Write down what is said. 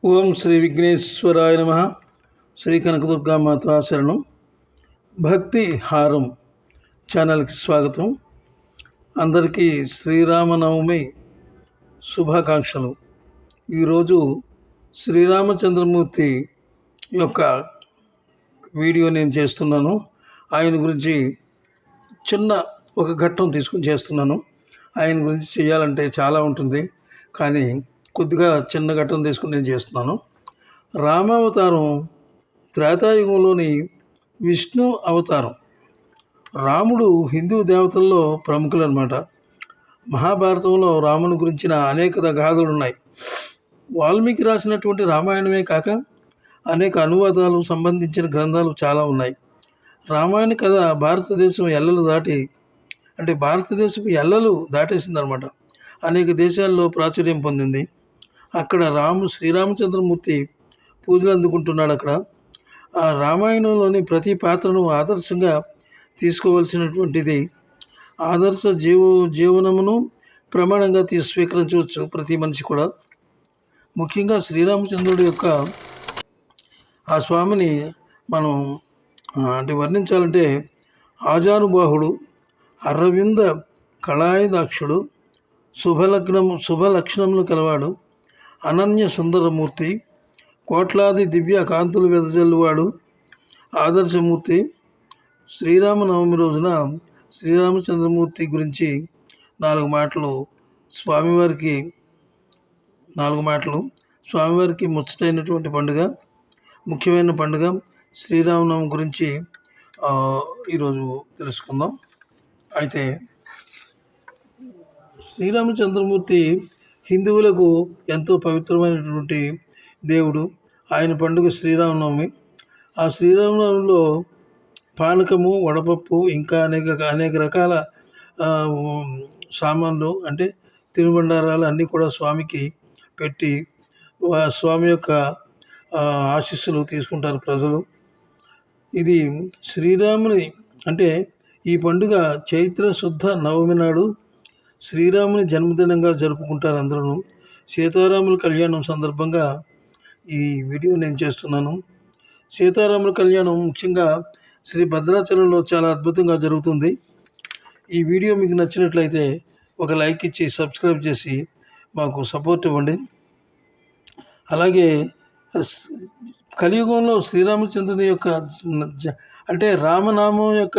ఓం శ్రీ విఘ్నేశ్వరాయ నమ. శ్రీ కనకదుర్గామాత శరణం. భక్తి హారం ఛానల్కి స్వాగతం. అందరికీ శ్రీరామనవమి శుభాకాంక్షలు. ఈరోజు శ్రీరామచంద్రమూర్తి యొక్క వీడియో నేను చేస్తున్నాను. ఆయన గురించి చిన్న ఒక ఘట్టం తీసుకుని చేస్తున్నాను. ఆయన గురించి చేయాలంటే చాలా ఉంటుంది, కానీ కొద్దిగా చిన్న ఘట్టం తీసుకుని నేను చేస్తున్నాను. రామావతారం త్రేతాయుగంలోని విష్ణు అవతారం. రాముడు హిందూ దేవతల్లో ప్రముఖులు అన్నమాట. మహాభారతంలో రాముని గురించిన అనేక గాథలు ఉన్నాయి. వాల్మీకి రాసినటువంటి రామాయణమే కాక అనేక అనువాదాలు సంబంధించిన గ్రంథాలు చాలా ఉన్నాయి. రామాయణ కథ భారతదేశం భారతదేశపు ఎల్లలు దాటేసిందనమాట. అనేక దేశాల్లో ప్రాచుర్యం పొందింది. అక్కడ శ్రీరామచంద్రమూర్తి పూజలు అందుకుంటున్నాడు. అక్కడ ఆ రామాయణంలోని ప్రతి పాత్రను ఆదర్శంగా తీసుకోవాల్సినటువంటిది. ఆదర్శ జీవనమును ప్రమాణంగా స్వీకరించవచ్చు ప్రతి మనిషి కూడా. ముఖ్యంగా శ్రీరామచంద్రుడి యొక్క ఆ స్వామిని మనం వర్ణించాలంటే ఆజానుబాహుడు, అరవింద కళాయుధాక్షుడు, శుభలక్షణములు కలవాడు, అనన్య సుందరమూర్తి, కోట్లాది దివ్య కాంతులు వెదజల్లువాడు, ఆదర్శమూర్తి. శ్రీరామనవమి రోజున శ్రీరామచంద్రమూర్తి గురించి నాలుగు మాటలు స్వామివారికి ముచ్చటైనటువంటి పండుగ, ముఖ్యమైన పండుగ శ్రీరామనవమి గురించి ఈరోజు తెలుసుకుందాం. అయితే శ్రీరామచంద్రమూర్తి హిందువులకు ఎంతో పవిత్రమైనటువంటి దేవుడు. ఆయన పండుగ శ్రీరామనవమి. ఆ శ్రీరామనవమిలో పానకము, వడపప్పు, ఇంకా అనేక రకాల సామాన్లు అంటే తినుబండారాలు అన్నీ కూడా స్వామికి పెట్టి స్వామి యొక్క ఆశీస్సులు తీసుకుంటారు ప్రజలు. ఇది శ్రీరాముని ఈ పండుగ చైత్ర శుద్ధ నవమి నాడు శ్రీరాముని జన్మదినంగా జరుపుకుంటారు అందరూ. సీతారాముల కళ్యాణం సందర్భంగా ఈ వీడియో నేను చేస్తున్నాను. సీతారాముల కళ్యాణం ముఖ్యంగా శ్రీ భద్రాచలంలో చాలా అద్భుతంగా జరుగుతుంది. ఈ వీడియో మీకు నచ్చినట్లయితే ఒక లైక్ ఇచ్చి సబ్స్క్రైబ్ చేసి మాకు సపోర్ట్ ఇవ్వండి. అలాగే కలియుగంలో శ్రీరామచంద్రుని యొక్క రామనామం యొక్క